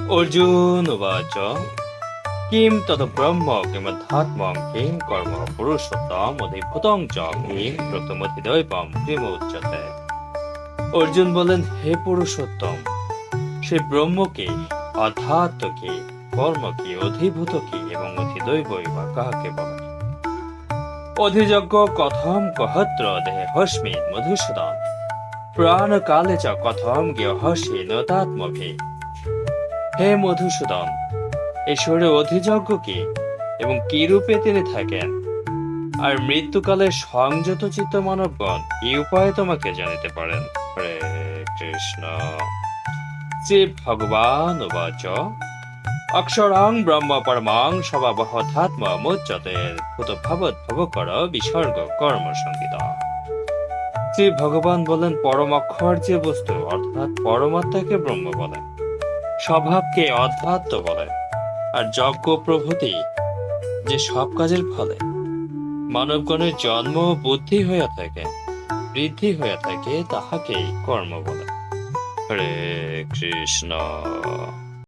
अर्जुन उवाच किं तत् ब्रह्म किमध्यात्मं किं कर्म पुरुषोत्तम অধিভূতং চ কিং প্রথমতিদৈবম কিমুচ্যতে। অর্জুন বলেন, হে পুরুষোত্তম, সে ব্রহ্ম কি, অধ্যাত্ম কি, কর্ম কি, অধিভূত কি এবং অধিদৈবই বা কাহাকে বলে? অধিযজ্ঞ কথম কহত্র দেহস্মিন মধুসূদন প্রাণ কালে চ কথম গেহসি নতাত্মভি। হে মধুসূদন, ঈশ্বরের অধিযজ্ঞ কি এবং কি রূপে তিনি থাকেন, আর মৃত্যুকালে সংযত চিত্ত মানবগণ এই উপায়ে তোমাকে জানিতে পারেন। হরে কৃষ্ণ। শ্রী ভগবান উবাচ অক্ষরং ব্রহ্ম পরমং স্বভাবতত্ম মুচ্যতে ভূত ভবৎভবকর বিসর্গ কর্ম সংগীতা। শ্রী ভগবান বলেন, পরম অক্ষর যে বস্তু অর্থাৎ পরমাত্মাকে ব্রহ্ম বলে, স্বভাবকে অধ্যাত্ম বলে, আর যজ্ঞ প্রভৃতি যে সব কাজের ফলে মানবগণের জন্ম বুদ্ধি হইয়া থাকে, বৃদ্ধি হইয়া থাকে, তাহাকেই কর্ম বলে। হরে কৃষ্ণ।